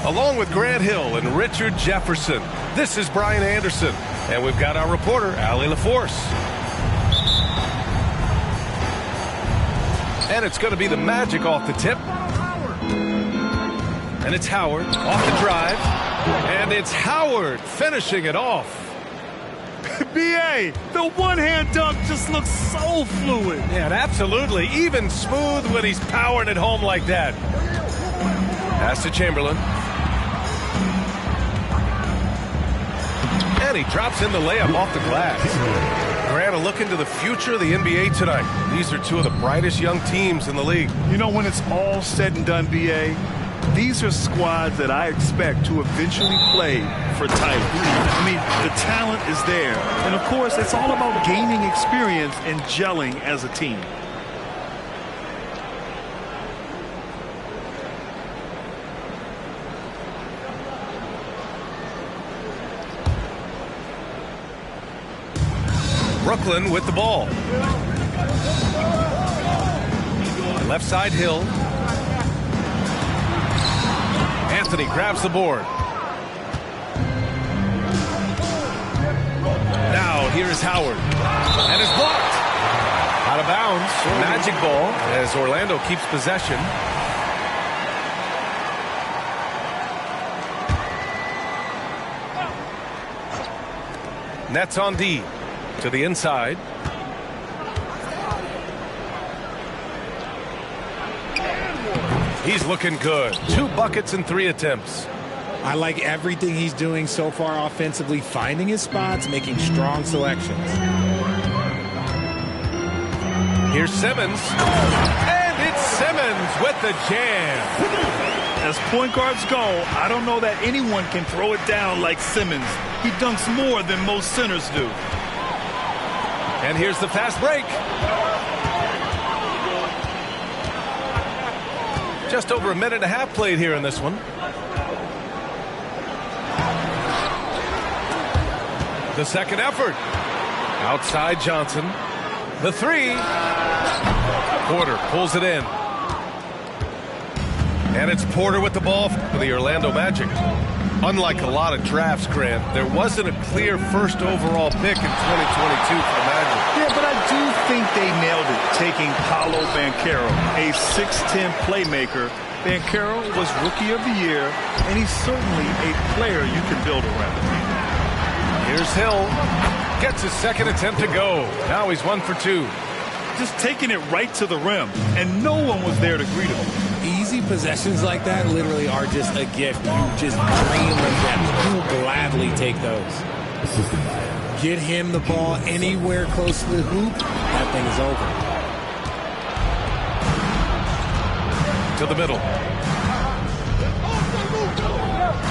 Along with Grant Hill and Richard Jefferson, this is Brian Anderson, and we've got our reporter, Allie LaForce. And it's going to be the Magic off the tip. And it's Howard off the drive. And it's Howard finishing it off. BA, the one-hand dunk just looks so fluid. Yeah, absolutely. Even smooth when he's powering it home like that. Pass to Chamberlain. And he drops in the layup off the glass. Grant, a look into the future of the NBA tonight. These are two of the brightest young teams in the league. You know, when it's all said and done, BA, these are squads that I expect to eventually play for titles. I mean, the talent is there. And, of course, it's all about gaining experience and gelling as a team. Brooklyn with the ball. Left side, Hill. Anthony grabs the board. Now here is Howard. And it's blocked. Out of bounds. Magic ball as Orlando keeps possession. Nets on D. To the inside. He's looking good. 2 buckets and 3 attempts. I like everything he's doing so far offensively, finding his spots, making strong selections. Here's Simmons. And it's Simmons with the jam. As point guards go, I don't know that anyone can throw it down like Simmons. He dunks more than most centers do. And here's the fast break. Just over a minute and a half played here in this one. The second effort. Outside Johnson. The 3. Porter pulls it in. And it's Porter with the ball for the Orlando Magic. Unlike a lot of drafts, Grant, there wasn't a clear first overall pick in 2022 for the Magic. Yeah, but I do think they nailed it, taking Paolo Banchero, a 6'10 playmaker. Banchero was Rookie of the Year, and he's certainly a player you can build around. Here's Hill. Gets his second attempt to go. Now he's 1 for 2. Just taking it right to the rim, and no one was there to greet him. Easy possessions like that literally are just a gift. You just dream of them. You will gladly take those. Get him the ball anywhere close to the hoop, that thing is over. To the middle.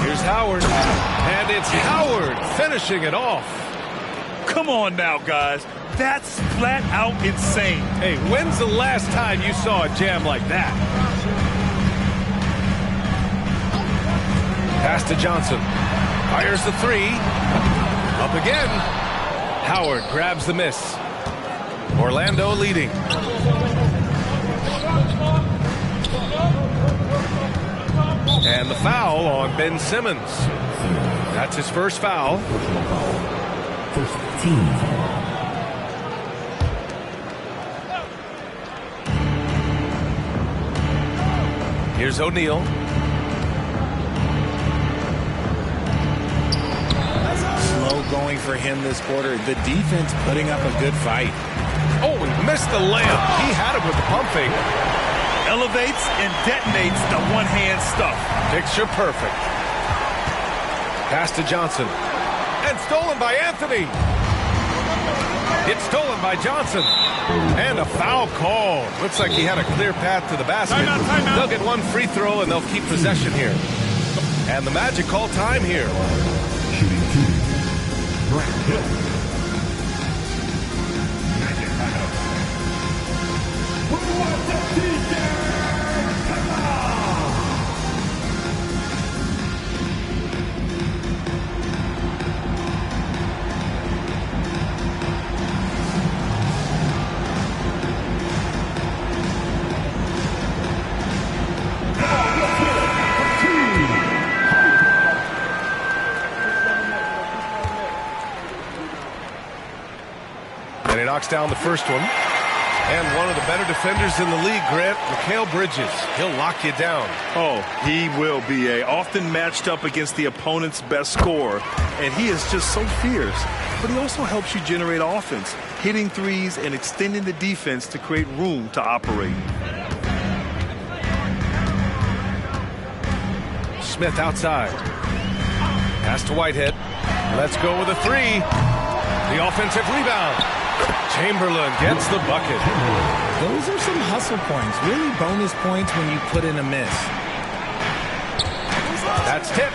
Here's Howard. And it's Howard finishing it off. Come on now, guys. That's flat out insane. Hey, when's the last time you saw a jam like that? Pass to Johnson. Fires the 3. Up again. Howard grabs the miss. Orlando leading. And the foul on Ben Simmons. That's his first foul. First team. Here's O'Neal. Slow going for him this quarter. The defense putting up a good fight. Oh, he missed the layup. He had it with the pump fake. Elevates and detonates the one-hand stuff. Picture perfect. Pass to Johnson. And stolen by Anthony. It's stolen by Johnson. And a foul call. Looks like he had a clear path to the basket. Timeout. They'll get one free throw, and they'll keep possession here. And the Magic call time here. Shooting 2. Grant Hill. And he knocks down the first one. And one of the better defenders in the league, Grant, Mikal Bridges. He'll lock you down. Oh, he will, BA. Often matched up against the opponent's best scorer. And he is just so fierce. But he also helps you generate offense, hitting threes and extending the defense to create room to operate. Smith outside. Pass to Whitehead. Let's go with a three. The offensive rebound. Chamberlain gets the bucket. Those are some hustle points, really bonus points when you put in a miss. That's tipped.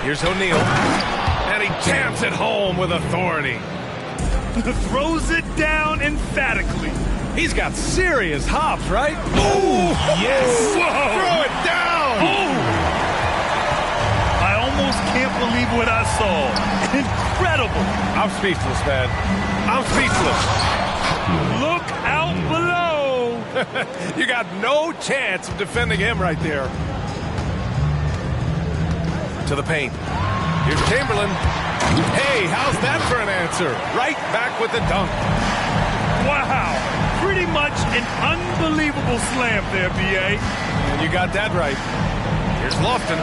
Here's O'Neal. And he jams it home with authority. Throws it down emphatically. He's got serious hops, right? Oh, yes. Whoa. Throw it down. I almost can't believe what I saw. Incredible. I'm speechless, man. I'm speechless. Look out below. You got no chance of defending him right there. To the paint. Here's Chamberlain. Hey, how's that for an answer? Right back with the dunk. Wow. Pretty much an unbelievable slam there, BA. And you got that right. Here's Lofton.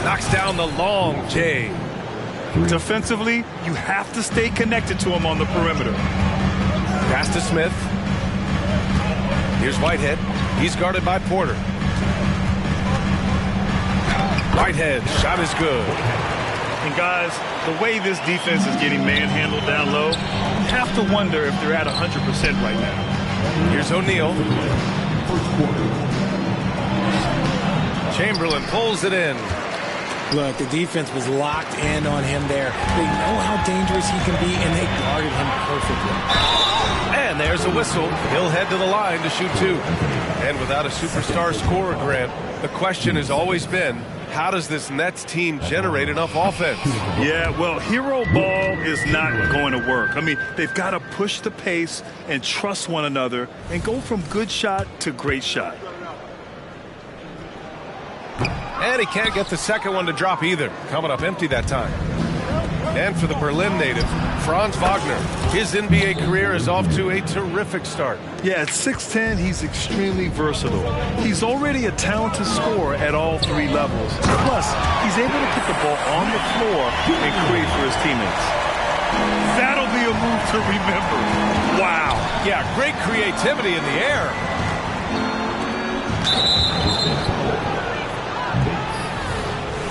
Knocks down the long J. Defensively, you have to stay connected to him on the perimeter. Pass to Smith. Here's Whitehead. He's guarded by Porter. Whitehead, shot is good. And guys, the way this defense is getting manhandled down low, you have to wonder if they're at 100% right now. Here's O'Neal. Chamberlain pulls it in. Look, the defense was locked in on him there. They know how dangerous he can be, and they guarded him perfectly. And there's a whistle. He'll head to the line to shoot two. And without a superstar scorer, Grant, the question has always been, how does this Nets team generate enough offense? Yeah, well, hero ball is not going to work. I mean, they've got to push the pace and trust one another and go from good shot to great shot. And he can't get the second one to drop either. Coming up empty that time. And for the Berlin native, Franz Wagner, his NBA career is off to a terrific start. Yeah, at 6'10", he's extremely versatile. He's already a talented scorer at all three levels. Plus, he's able to put the ball on the floor and create for his teammates. That'll be a move to remember. Wow. Yeah, great creativity in the air.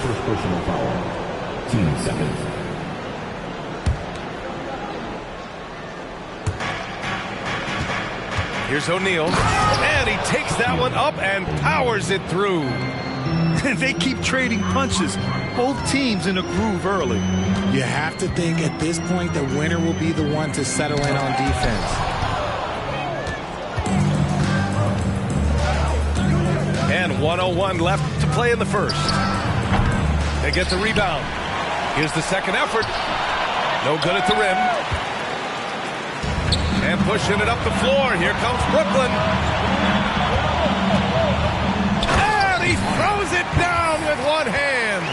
First personal foul. Team seconds. Here's O'Neal, and he takes that one up and powers it through. They keep trading punches. Both teams in a groove early. You have to think at this point the winner will be the one to settle in on defense. And 1:01 left to play in the first. They get the rebound. Here's the second effort. No good at the rim. And pushing it up the floor. Here comes Brooklyn. And he throws it down with one hand.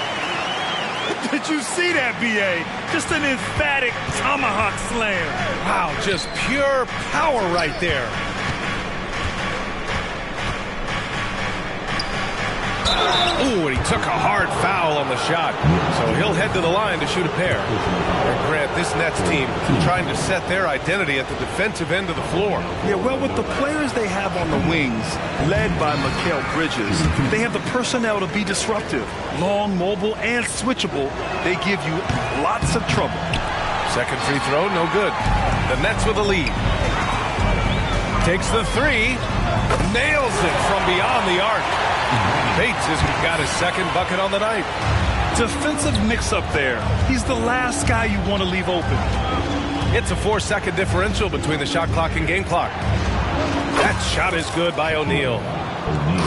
Did you see that, BA? Just an emphatic tomahawk slam. Wow, just pure power right there. Ooh, and he took a hard foul on the shot. So he'll head to the line to shoot a pair. And Grant, this Nets team trying to set their identity at the defensive end of the floor. Yeah, well, with the players they have on the wings, led by Mikal Bridges, they have the personnel to be disruptive. Long, mobile, and switchable. They give you lots of trouble. Second free throw, no good. The Nets with a lead. Takes the three. Nails it from beyond the arc. Bates has got his second bucket on the night. Defensive mix-up there. He's the last guy you want to leave open. It's a 4-second differential between the shot clock and game clock. That shot is good by O'Neal.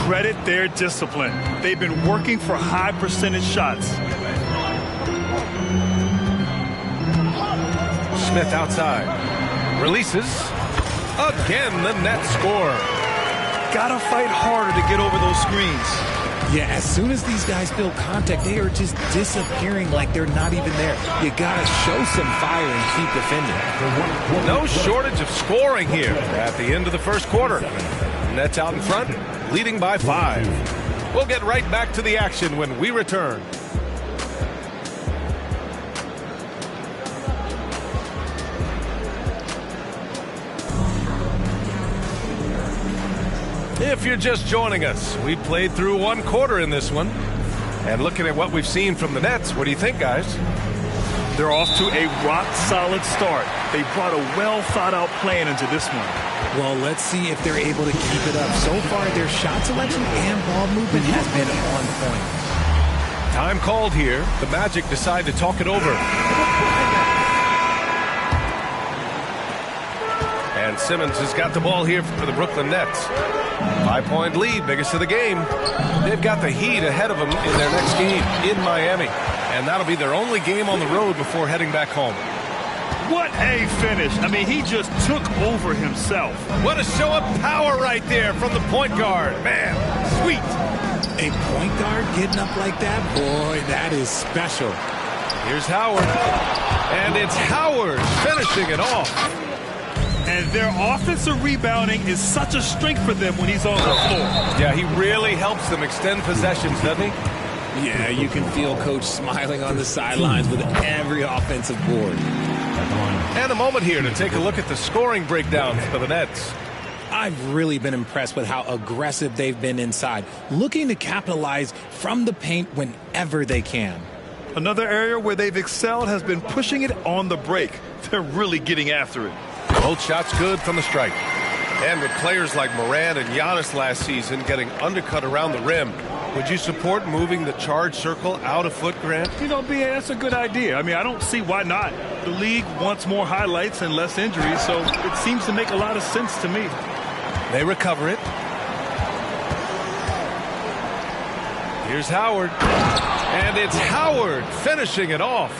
Credit their discipline. They've been working for high percentage shots. Smith outside. Releases. Again, the Nets score. Gotta fight harder to get over those screens. Yeah, as soon as these guys feel contact, they are just disappearing like they're not even there. You gotta show some fire and keep defending. No shortage of scoring here at the end of the first quarter. Nets out in front, leading by 5. We'll get right back to the action when we return. If you're just joining us, we played through one quarter in this one. And looking at what we've seen from the Nets, what do you think, guys? They're off to a rock-solid start. They brought a well-thought-out plan into this one. Well, let's see if they're able to keep it up. So far, their shot selection and ball movement has been on point. Time called here. The Magic decide to talk it over. And Simmons has got the ball here for the Brooklyn Nets. 5-point lead, biggest of the game. They've got the Heat ahead of them in their next game in Miami. And that'll be their only game on the road before heading back home. What a finish. I mean, he just took over himself. What a show of power right there from the point guard. Man, sweet. A point guard getting up like that? Boy, that is special. Here's Howard. And it's Howard finishing it off. And their offensive rebounding is such a strength for them when he's on the floor. Yeah, he really helps them extend possessions, doesn't he? Yeah, you can feel Coach smiling on the sidelines with every offensive board. And a moment here to take a look at the scoring breakdowns for the Nets. I've really been impressed with how aggressive they've been inside, looking to capitalize from the paint whenever they can. Another area where they've excelled has been pushing it on the break. They're really getting after it. Both shots good from the strike. And with players like Morant and Giannis last season getting undercut around the rim, would you support moving the charge circle out a foot, Grant? You know, BA, that's a good idea. I mean, I don't see why not. The league wants more highlights and less injuries, so it seems to make a lot of sense to me. They recover it. Here's Howard. And it's Howard finishing it off.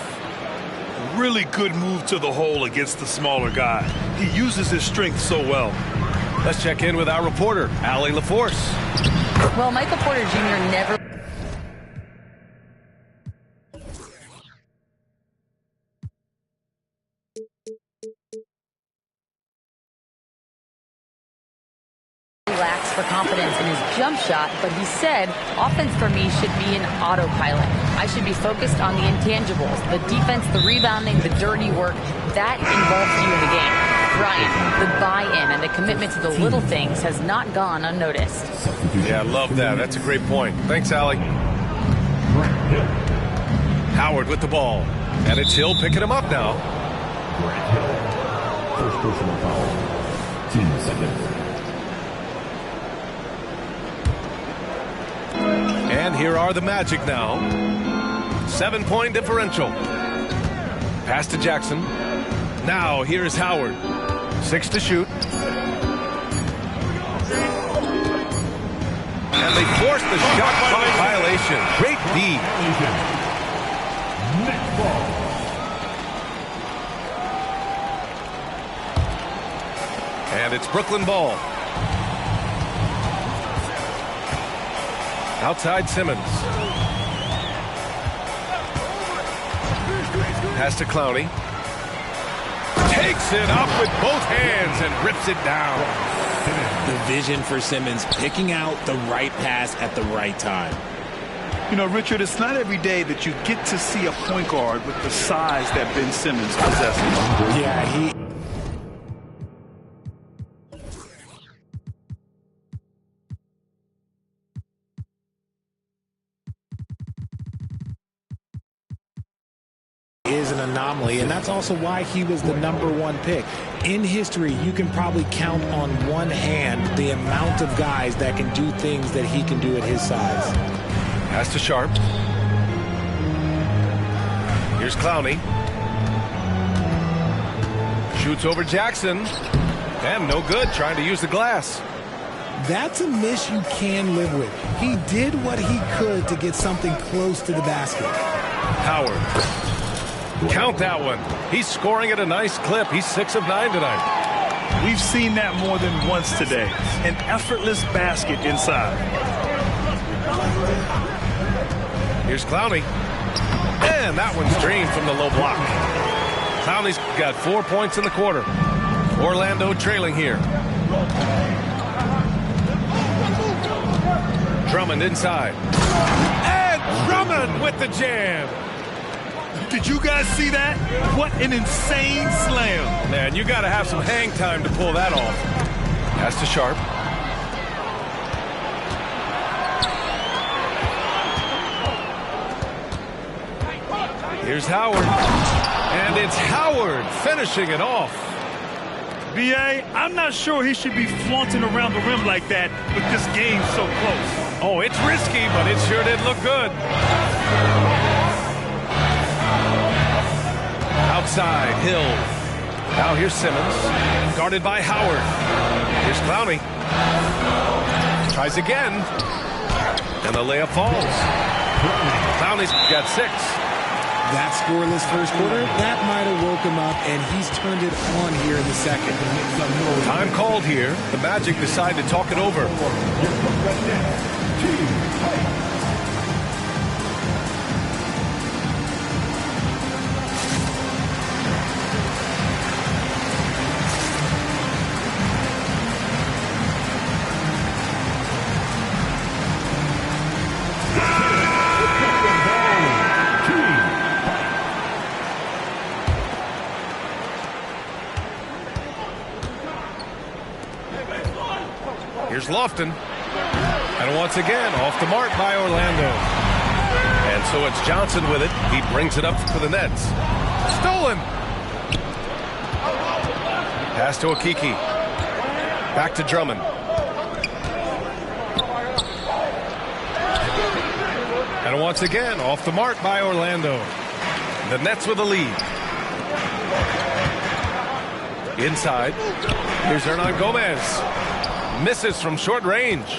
Really good move to the hole against the smaller guy. He uses his strength so well. Let's check in with our reporter, Allie LaForce. Well, Michael Porter Jr. never lacks for confidence in his jump shot, but he said offense for me should be an autopilot. I should be focused on the intangibles, the defense, the rebounding, the dirty work. That involves you in the game. Ryan, the buy-in and the commitment to the little things has not gone unnoticed. Yeah, I love that. That's a great point. Thanks, Allie. Howard with the ball. And it's Hill picking him up now. First personal foul. Team seconds. And here are the Magic now. 7-point differential. Pass to Jackson. Now here's Howard. 6 to shoot. And they force the shot clock violation. Great D. Next ball. And it's Brooklyn ball. Outside Simmons. Pass to Clowney. Takes it up with both hands and rips it down. The vision for Simmons, picking out the right pass at the right time. You know, Richard, it's not every day that you get to see a point guard with the size that Ben Simmons possesses. Yeah, he is an anomaly, and that's also why he was the #1 pick. In history, you can probably count on one hand the amount of guys that can do things that he can do at his size. Pass to Sharp. Here's Clowney. Shoots over Jackson. And no good, trying to use the glass. That's a miss you can live with. He did what he could to get something close to the basket. Howard. Count that one. He's scoring at a nice clip. He's 6 of 9 tonight. We've seen that more than once today. An effortless basket inside. Here's Clowney. And that one's drained from the low block. Clowney's got 4 points in the quarter. Orlando trailing here. Drummond inside. And Drummond with the jam. Did you guys see that? What an insane slam. Man, you got to have some hang time to pull that off. Pass to Sharp. Here's Howard. And it's Howard finishing it off. BA, I'm not sure he should be flaunting around the rim like that with this game so close. Oh, it's risky, but it sure did look good. Outside, Hill. Now here's Simmons. Guarded by Howard. Here's Clowney. Tries again. And the layup falls. Clowney's got 6. That scoreless first quarter, that might have woke him up, and he's turned it on here in the second. Time called here. The Magic decide to talk it over. Here's Lofton. And once again, off the mark by Orlando. And so it's Johnson with it. He brings it up for the Nets. Stolen. Pass to Okiki. Back to Drummond. And once again, off the mark by Orlando. The Nets with the lead. Inside. Here's Hernan Gomez. Misses from short range.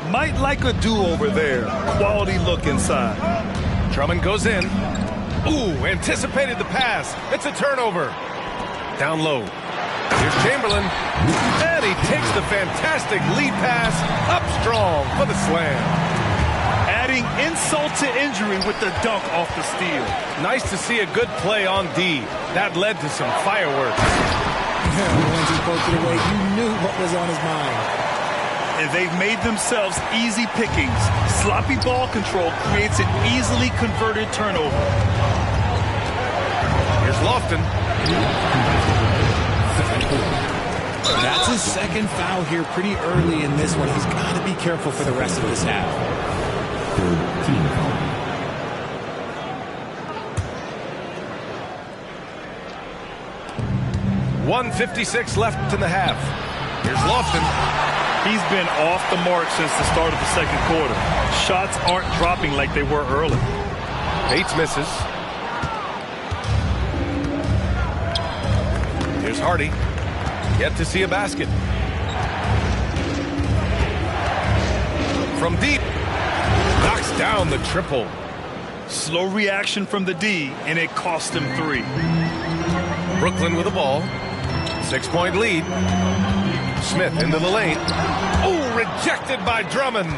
Might like a do-over there. Quality look inside. Drummond goes in. Ooh, anticipated the pass. It's a turnover. Down low. Here's Chamberlain. And he takes the fantastic lead pass up strong for the slam. Adding insult to injury with the dunk off the steal. Nice to see a good play on D. That led to some fireworks. Once he poked it away, you knew what was on his mind. And they've made themselves easy pickings. Sloppy ball control creates an easily converted turnover. Here's Lofton. That's his second foul here pretty early in this one. He's got to be careful for the rest of this half. Third team foul. 1:56 left in the half. Here's Lofton. He's been off the mark since the start of the second quarter. Shots aren't dropping like they were early. Bates misses. Here's Hardy. Yet to see a basket. From deep. Knocks down the triple. Slow reaction from the D, and it cost him 3. Brooklyn with the ball. 6-point lead. Smith into the lane. Oh, rejected by Drummond.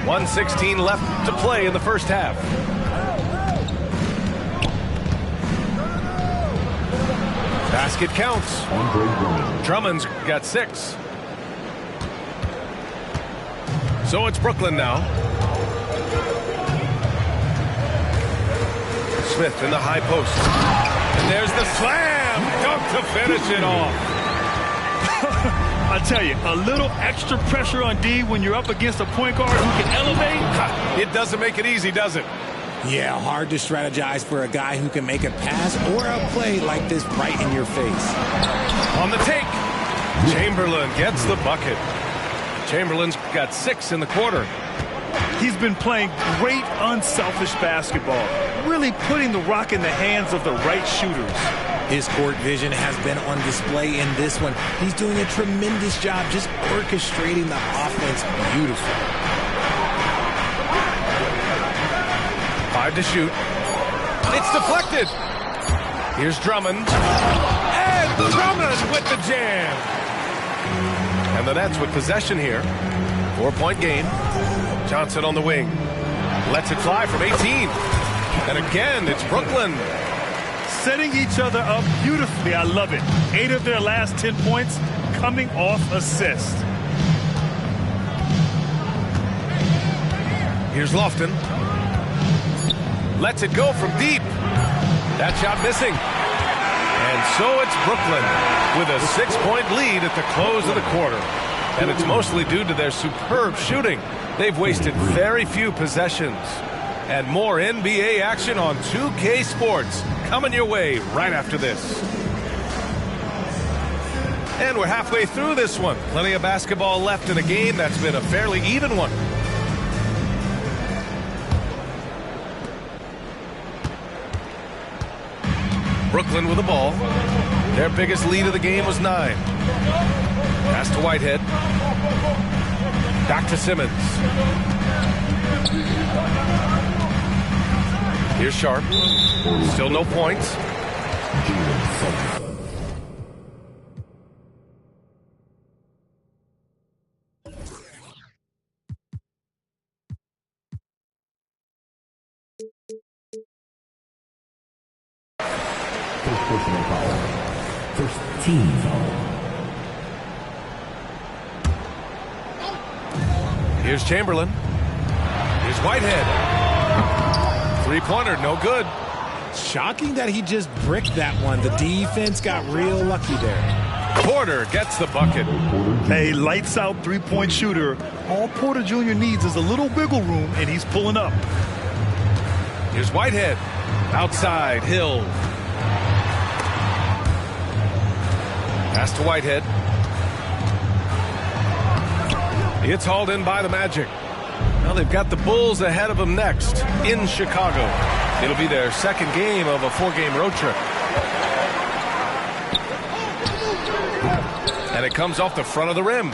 .116 left to play in the first half. Basket counts. Drummond's got 6. So it's Brooklyn now. Smith in the high post. And there's the slam dunk to finish it off. I tell you, a little extra pressure on D when you're up against a point guard who can elevate. It doesn't make it easy, does it? Yeah, hard to strategize for a guy who can make a pass or a play like this right in your face. On the take, Chamberlain gets the bucket. Chamberlain's got 6 in the quarter. He's been playing great unselfish basketball, really putting the rock in the hands of the right shooters. His court vision has been on display in this one. He's doing a tremendous job just orchestrating the offense beautifully. 5 to shoot. It's deflected. Here's Drummond. And Drummond with the jam. And the Nets with possession here. 4-point game. Johnson on the wing. Lets it fly from 18. And again, it's Brooklyn. Setting each other up beautifully. I love it. 8 of their last 10 points coming off assist. Here's Lofton. Lets it go from deep. That shot missing. And so it's Brooklyn with a 6-point lead at the close of the quarter. And it's mostly due to their superb shooting. They've wasted very few possessions. And more NBA action on 2K Sports coming your way right after this. And we're halfway through this one. Plenty of basketball left in a game that's been a fairly even one. Brooklyn with the ball. Their biggest lead of the game was 9. Pass to Whitehead. Back to Simmons. Here's Sharp. Still no points. First personal foul. First team foul. Here's Chamberlain. Here's Whitehead. Three-pointer, no good. Shocking that he just bricked that one. The defense got real lucky there. Porter gets the bucket. A lights-out three-point shooter. All Porter Jr. needs is a little wiggle room, and he's pulling up. Here's Whitehead. Outside, Hill. Pass to Whitehead. It's hauled in by the Magic. Now they've got the Bulls ahead of them next in Chicago. It'll be their second game of a 4-game road trip. And it comes off the front of the rim.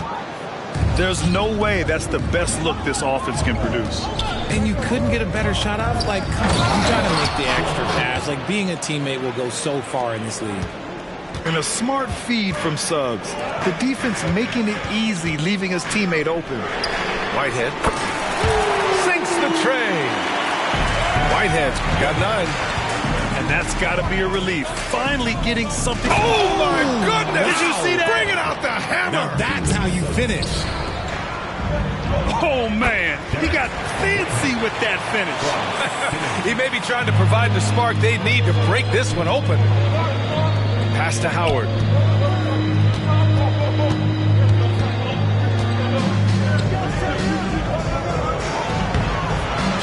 There's no way that's the best look this offense can produce. And you couldn't get a better shot off? Like, come on, you got to make the extra pass. Like, being a teammate will go so far in this league. And a smart feed from Suggs. The defense making it easy, leaving his teammate open. Whitehead sinks the tray. Whitehead's got 9. And that's got to be a relief. Finally getting something. Oh, my goodness. Did you see that? Bring it out the hammer. Now that's how you finish. Oh, man. He got fancy with that finish. He may be trying to provide the spark they need to break this one open. Pass to Howard.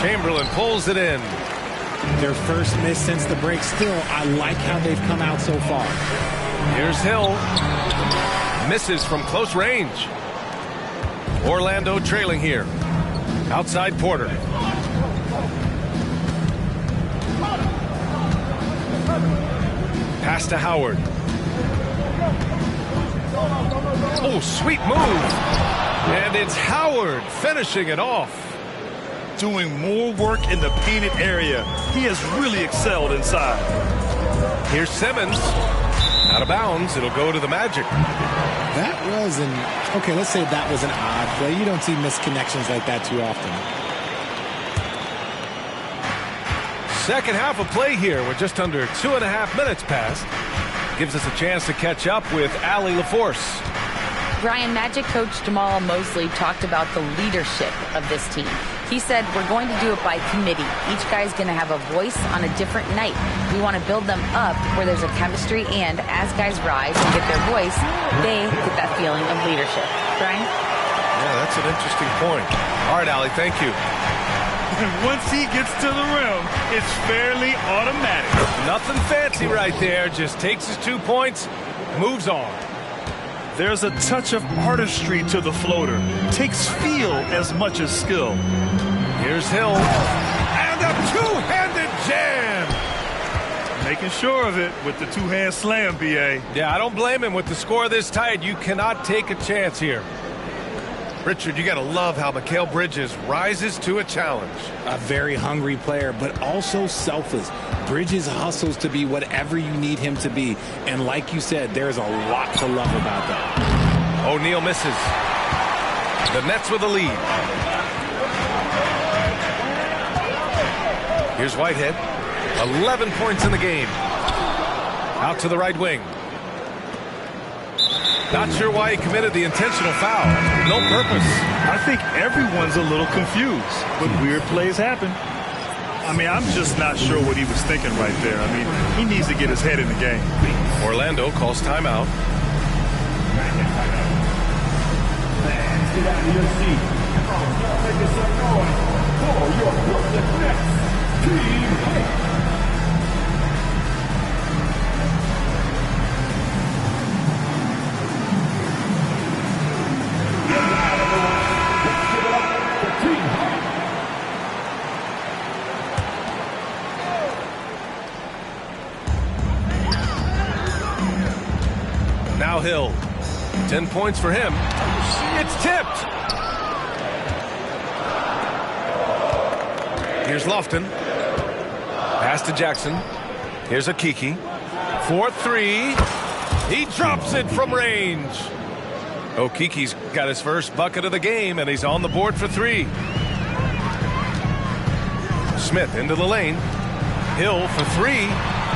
Chamberlain pulls it in. Their first miss since the break. Still, I like how they've come out so far. Here's Hill. Misses from close range. Orlando trailing here. Outside Porter. Pass to Howard. Oh, sweet move. And it's Howard finishing it off. Doing more work in the painted area. He has really excelled inside. Here's Simmons. Out of bounds. It'll go to the Magic. That was okay, let's say that was an odd play. You don't see misconnections like that too often. Second half of play here. We're just under 2.5 minutes past. Gives us a chance to catch up with Allie LaForce. Brian, Magic coach Jamal Mosley talked about the leadership of this team. He said, we're going to do it by committee. Each guy's going to have a voice on a different night. We want to build them up where there's a chemistry, and as guys rise and get their voice, they get that feeling of leadership. Brian? Yeah, that's an interesting point. All right, Allie, thank you. And once he gets to the rim, it's fairly automatic. Nothing fancy right there. Just takes his 2 points, moves on. There's a touch of artistry to the floater. Takes feel as much as skill. Here's Hill. And a two-handed jam. Making sure of it with the two-hand slam, BA. Yeah, I don't blame him. With the score this tight, you cannot take a chance here. Richard, you got to love how Mikal Bridges rises to a challenge. A very hungry player, but also selfless. Bridges hustles to be whatever you need him to be. And like you said, there's a lot to love about that. O'Neal misses. The Nets with the lead. Here's Whitehead. 11 points in the game. Out to the right wing. Not sure why he committed the intentional foul. No purpose. I think everyone's a little confused, but weird plays happen. I mean, I'm just not sure what he was thinking right there. I mean, he needs to get his head in the game. Orlando calls timeout. Fans, get out of your seat. Make some noise for your Brooklyn Nets. Team Now Hill. 10 points for him. It's tipped. Here's Lofton. Pass to Jackson. Here's Akiki. 4-3. He drops it from range. Okiki's got his first bucket of the game, and he's on the board for 3. Smith into the lane. Hill for 3.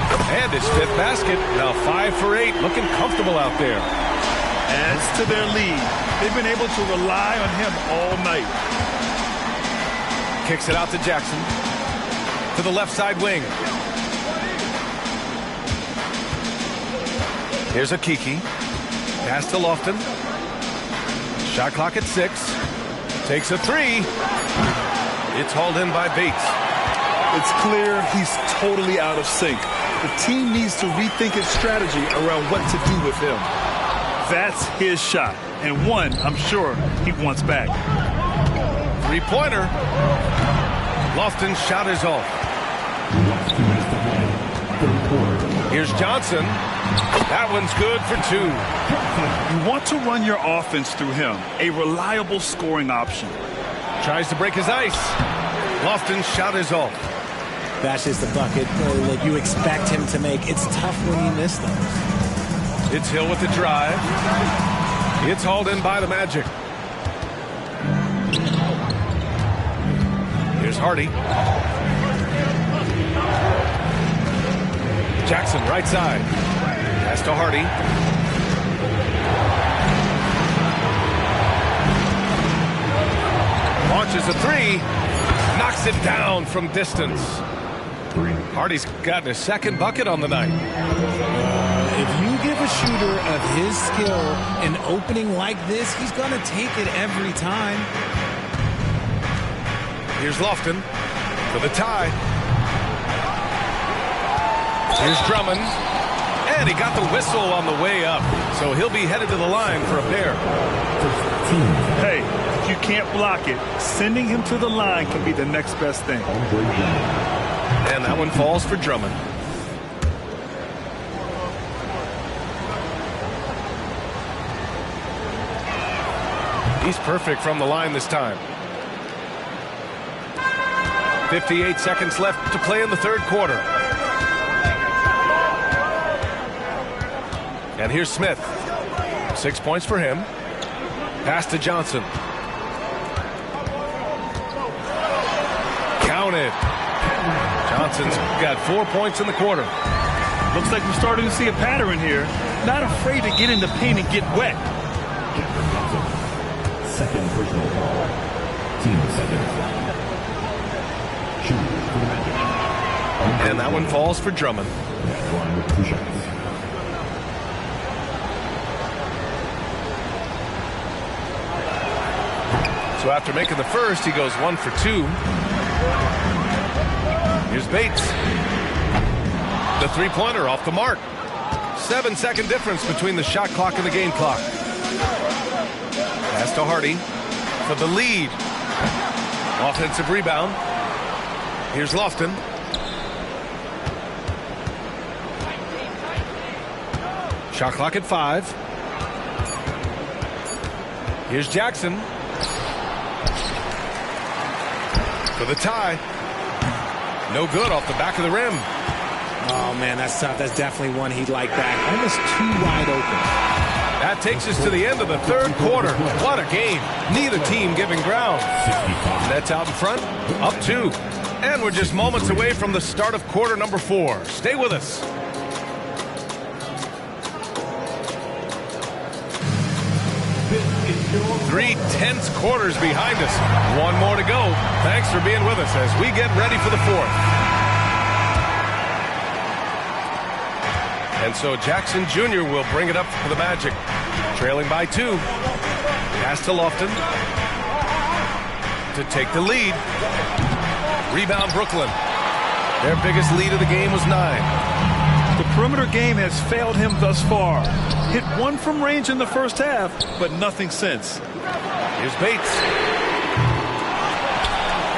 And his 5th basket. Now 5 for 8. Looking comfortable out there. Adds to their lead. They've been able to rely on him all night. Kicks it out to Jackson. To the left side wing. Here's Akiki. Pass to Lofton. Shot clock at 6. Takes a 3. It's hauled in by Bates. It's clear he's totally out of sync. The team needs to rethink its strategy around what to do with him. That's his shot, and one I'm sure he wants back. 3-pointer. Lofton's shot is off. Here's Johnson. That one's good for 2. You want to run your offense through him, a reliable scoring option. Tries to break his ice. Lofton's shot is off. That's just the bucket that you expect him to make. It's tough when you miss those. It's Hill with the drive. It's hauled in by the Magic. Here's Hardy. Jackson, right side. Pass to Hardy. Launches a 3. Knocks it down from distance. Hardy's gotten his 2nd bucket on the night. If you give a shooter of his skill an opening like this, he's going to take it every time. Here's Lofton for the tie. Here's Drummond. And he got the whistle on the way up. So he'll be headed to the line for a pair. Hey, if you can't block it, sending him to the line can be the next best thing. And that one falls for Drummond. He's perfect from the line this time. 58 seconds left to play in the 3rd quarter. And here's Smith. 6 points for him. Pass to Johnson. Counted. Johnson's got 4 points in the quarter. Looks like we're starting to see a pattern here. Not afraid to get in the paint and get wet. And that one falls for Drummond. So after making the first, he goes 1 for 2. Here's Bates. The three-pointer off the mark. 7-second difference between the shot clock and the game clock. Pass to Hardy for the lead. Offensive rebound. Here's Lofton. Shot clock at 5. Here's Jackson for the tie. No good off the back of the rim. Oh, man, that's tough. That's definitely one he'd like back. Almost too wide open. That takes us to the end of the third quarter. What a game. Neither team giving ground. Nets out in front, up 2. And we're just moments away from the start of quarter number 4. Stay with us. Three tense quarters behind us. One more to go. Thanks for being with us as we get ready for the fourth. And so Jackson Jr. will bring it up for the Magic. Trailing by 2. Pass to Lofton to take the lead. Rebound Brooklyn. Their biggest lead of the game was 9. The perimeter game has failed him thus far. Hit 1 from range in the first half, but nothing since. Here's Bates.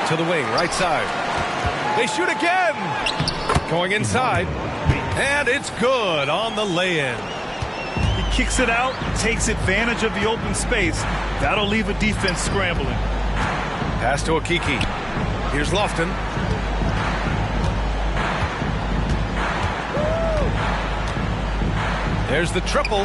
To the wing, right side. They shoot again. Going inside. And it's good on the lay-in. He kicks it out, takes advantage of the open space. That'll leave a defense scrambling. Pass to Okiki. Here's Lofton. There's the triple.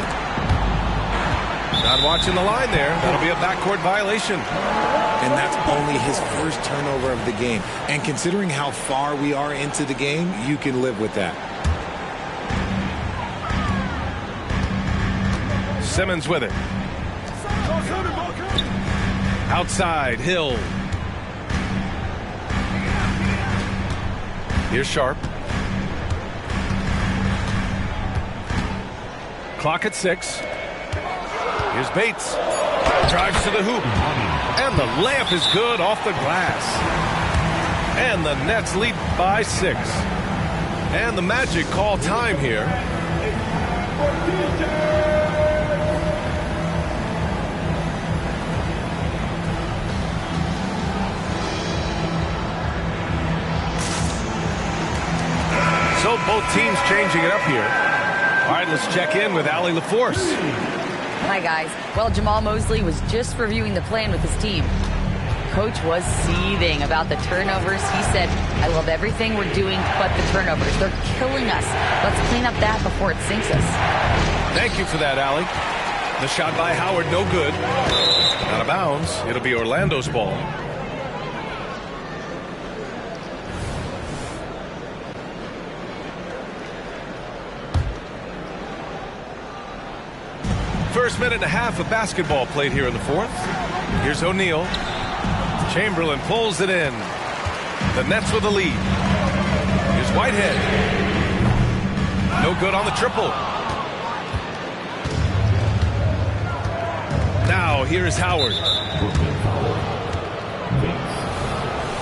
Not watching the line there. That'll be a backcourt violation. And that's only his first turnover of the game. And considering how far we are into the game, you can live with that. Simmons with it. Outside, Hill. Here's Sharp. Clock at 6. Here's Bates. Drives to the hoop. And the layup is good off the glass. And the Nets lead by 6. And the Magic call time here. So both teams changing it up here. All right, let's check in with Allie LaForce. Hi, guys. Well, Jamal Mosley was just reviewing the plan with his team. Coach was seething about the turnovers. He said, I love everything we're doing but the turnovers. They're killing us. Let's clean up that before it sinks us. Thank you for that, Allie. The shot by Howard, no good. Out of bounds. It'll be Orlando's ball. First minute and a half of basketball played here in the fourth. Here's O'Neal. Chamberlain pulls it in. The Nets with the lead. Here's Whitehead. No good on the triple. Now here's Howard.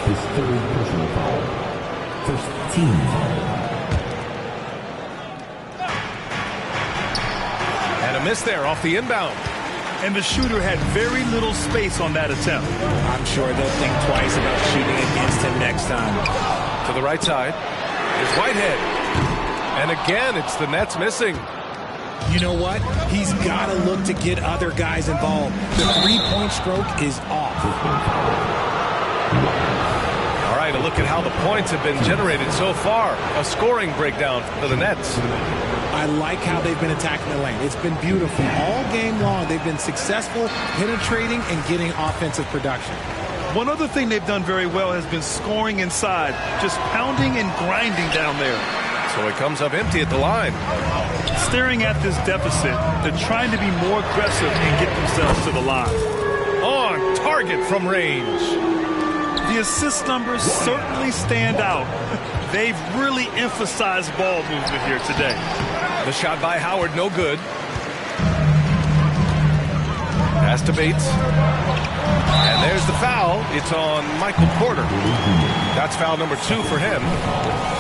His third personal foul. First team foul. And a miss there off the inbound. And the shooter had very little space on that attempt. I'm sure they'll think twice about shooting against him next time. To the right side. Here's Whitehead. And again, it's the Nets missing. You know what? He's got to look to get other guys involved. The three-point stroke is off. All right, a look at how the points have been generated so far. A scoring breakdown for the Nets. I like how they've been attacking the lane. It's been beautiful. All game long, they've been successful penetrating and getting offensive production. One other thing they've done very well has been scoring inside, just pounding and grinding down there. So it comes up empty at the line. Staring at this deficit, they're trying to be more aggressive and get themselves to the line. On target from range. The assist numbers certainly stand out. They've really emphasized ball movement here today. The shot by Howard, no good. Pass to Bates. And there's the foul. It's on Michael Porter. That's foul number 2 for him.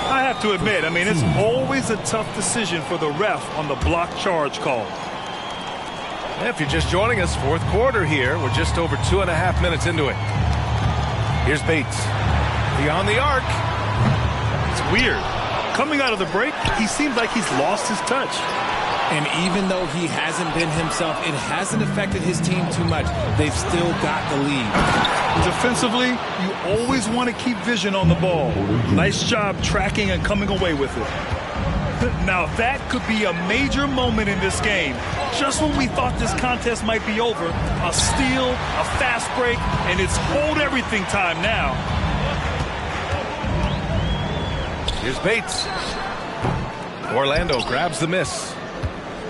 I have to admit, I mean, it's always a tough decision for the ref on the block charge call. If you're just joining us, fourth quarter here. We're just over 2.5 minutes into it. Here's Bates. Beyond the arc. It's weird. Coming out of the break, he seems like he's lost his touch. And even though he hasn't been himself, it hasn't affected his team too much. They've still got the lead. Defensively, you always want to keep vision on the ball. Nice job tracking and coming away with it. Now that could be a major moment in this game. Just when we thought this contest might be over, a steal, a fast break, and it's hold everything time now. Here's Bates. Orlando grabs the miss.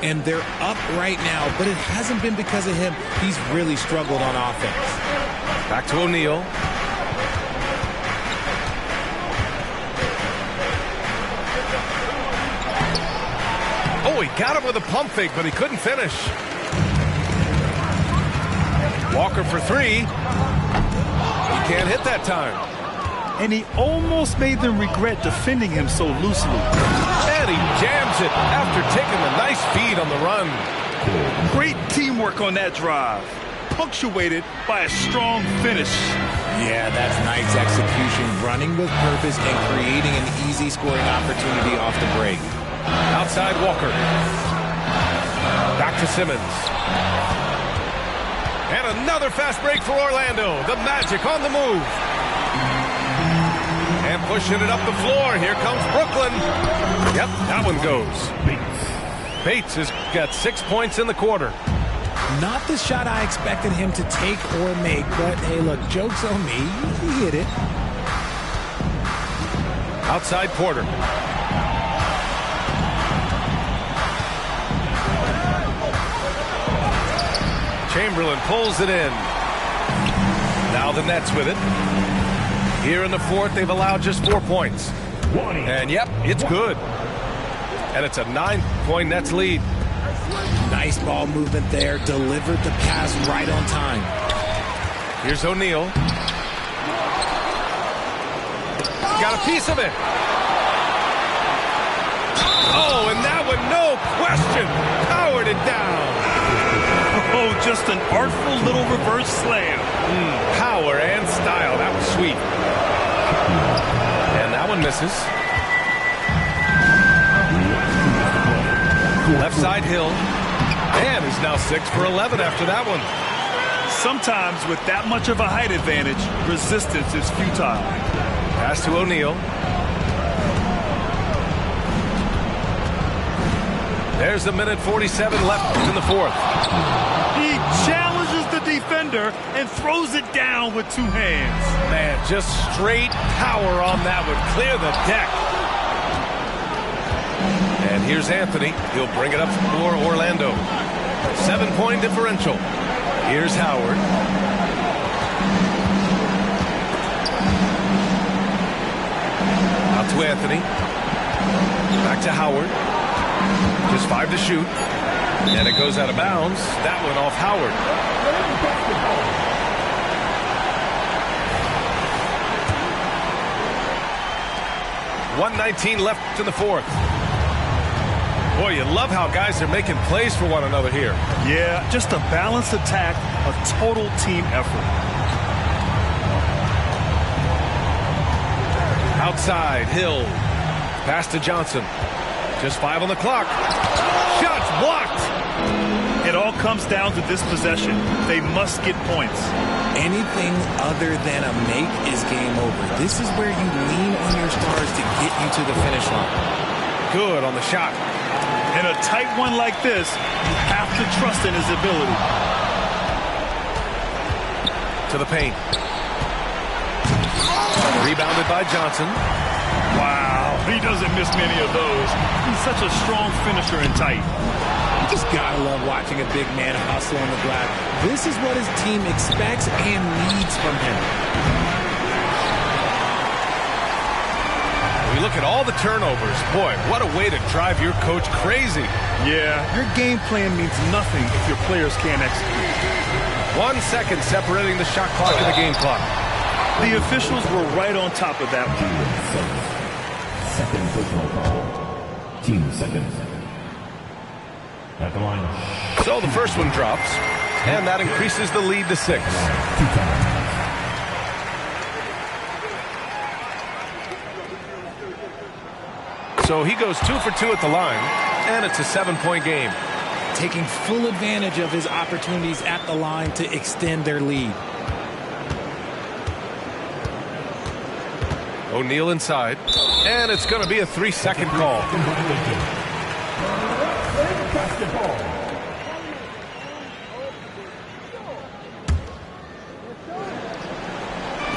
And they're up right now, but it hasn't been because of him. He's really struggled on offense. Back to O'Neal. Oh, he got him with a pump fake, but he couldn't finish. Walker for 3. He can't hit that time. And he almost made them regret defending him so loosely. And he jams it after taking a nice feed on the run. Great teamwork on that drive, punctuated by a strong finish. Yeah, that's nice execution, running with purpose and creating an easy scoring opportunity off the break. Outside Walker. Back to Simmons. And another fast break for Orlando. The Magic on the move. And pushing it up the floor. Here comes Brooklyn. Yep, that one goes. Bates has got 6 points in the quarter. Not the shot I expected him to take or make, but hey, look, joke's on me. He hit it. Outside Porter. Chamberlain pulls it in. Now the Nets with it. Here in the fourth, they've allowed just 4 points. And yep, it's good. And it's a 9-point Nets lead. Nice ball movement there. Delivered the pass right on time. Here's O'Neal. Got a piece of it. Oh, and that one, no question, powered it down. Oh, just an artful little reverse slam. Power and style. That was sweet. And that one misses. Left side Hill. And is now 6 for 11 after that one. Sometimes with that much of a height advantage, resistance is futile. Pass to O'Neal. There's a minute 47 left in the fourth. He challenges the defender and throws it down with 2 hands. Man, just straight power on that one. Clear the deck. And here's Anthony. He'll bring it up for Orlando. 7-point differential. Here's Howard. Out to Anthony. Back to Howard. Just 5 to shoot. And it goes out of bounds. That one off Howard. .119 left in the fourth. Boy, you love how guys are making plays for one another here. Yeah, just a balanced attack, a total team effort. Outside, Hill. Pass to Johnson. Just 5 on the clock. Shots blocked. It all comes down to this possession. They must get points. Anything other than a make is game over. This is where you lean on your stars to get you to the finish line. Good on the shot. In a tight one like this, you have to trust in his ability. To the paint. Rebounded by Johnson. Wow, he doesn't miss many of those. He's such a strong finisher in tight. Just gotta love watching a big man hustle on the glass. This is what his team expects and needs from him. We look at all the turnovers. Boy, what a way to drive your coach crazy. Yeah, your game plan means nothing if your players can't execute. 1 second separating the shot clock and the game clock. The officials were right on top of that. Second personal foul. Team second. At the line. So the first one drops, and that increases the lead to 6. 2 times. So he goes 2 for 2 at the line, and it's a 7-point game. Taking full advantage of his opportunities at the line to extend their lead. O'Neal inside, and it's going to be a 3-second call.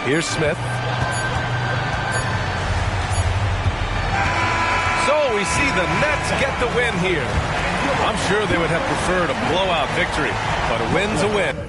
Here's Smith. So we see the Nets get the win here. I'm sure they would have preferred a blowout victory, but a win's a win.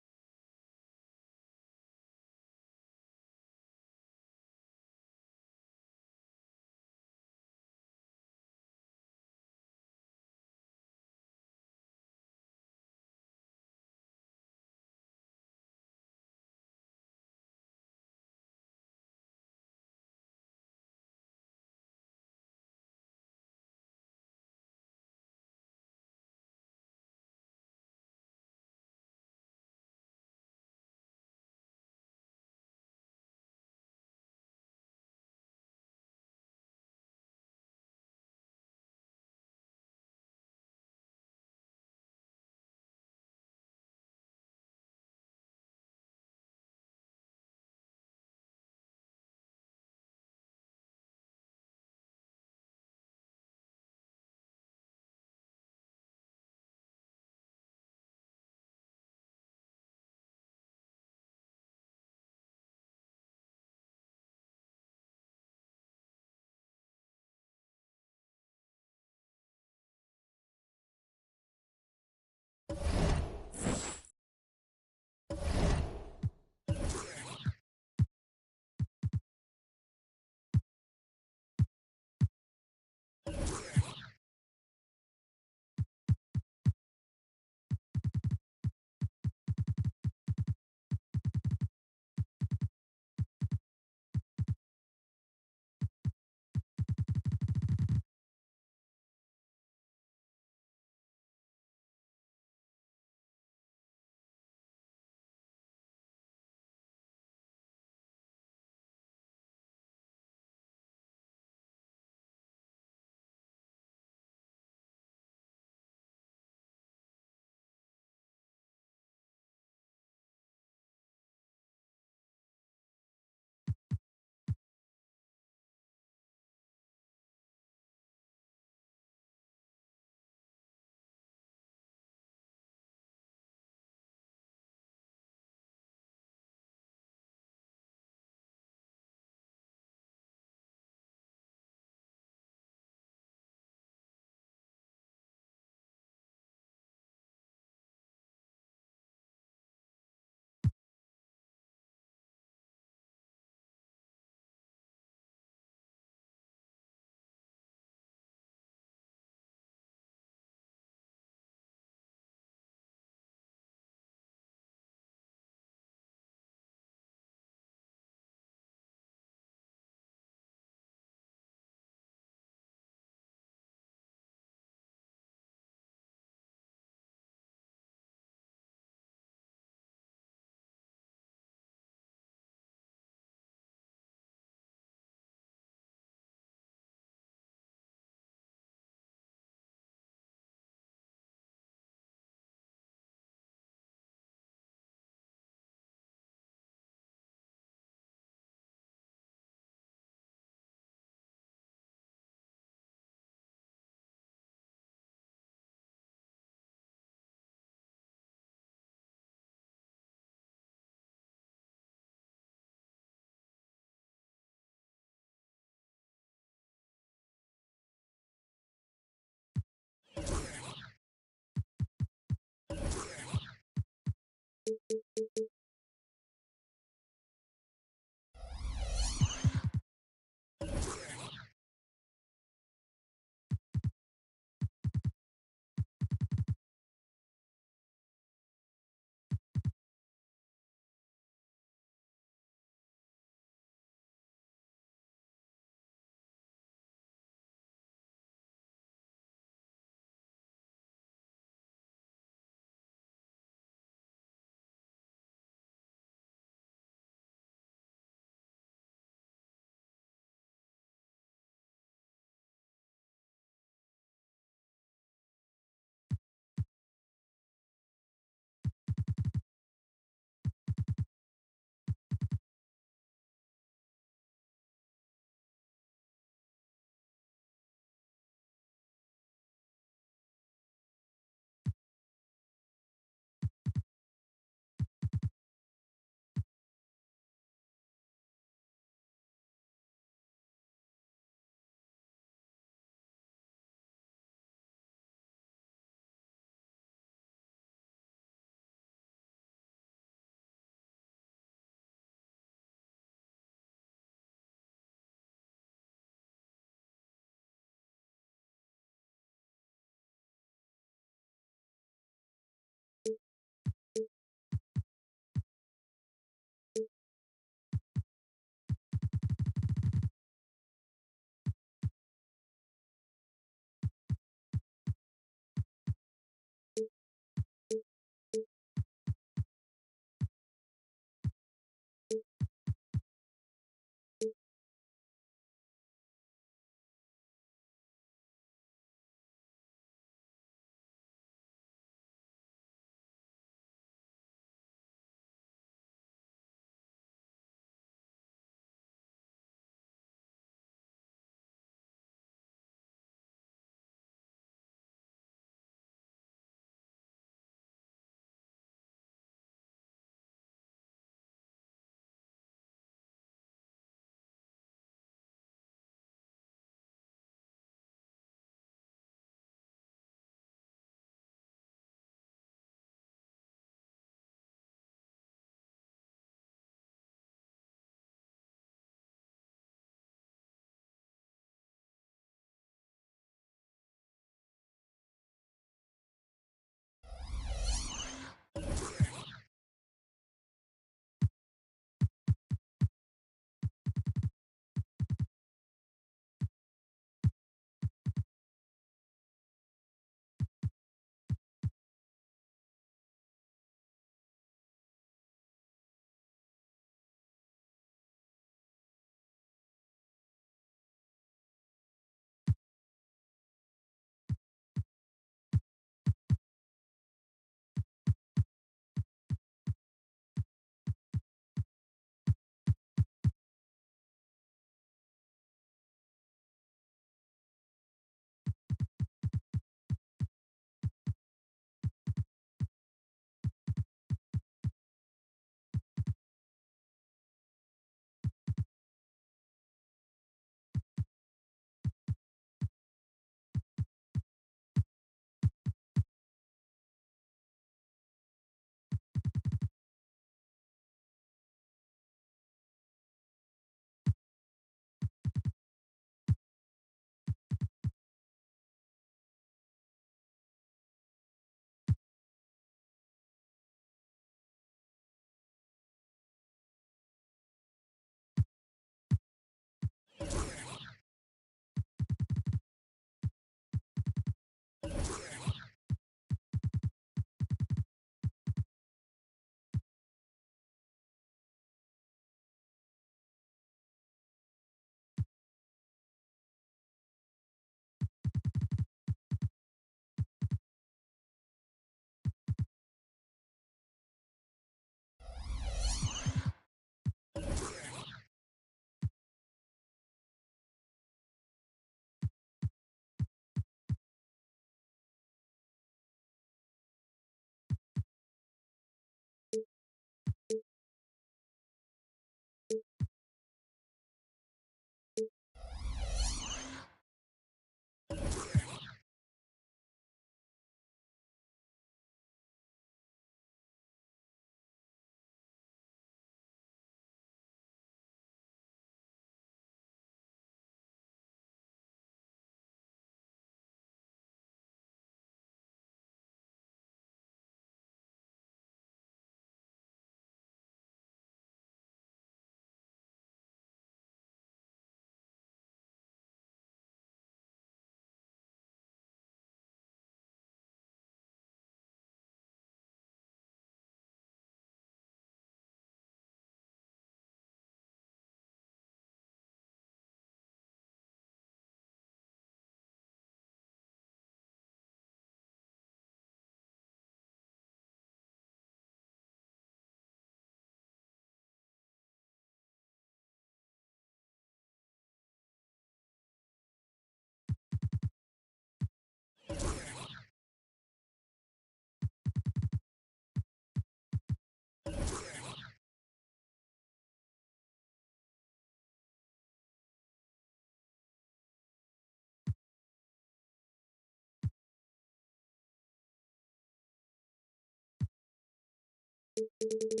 you.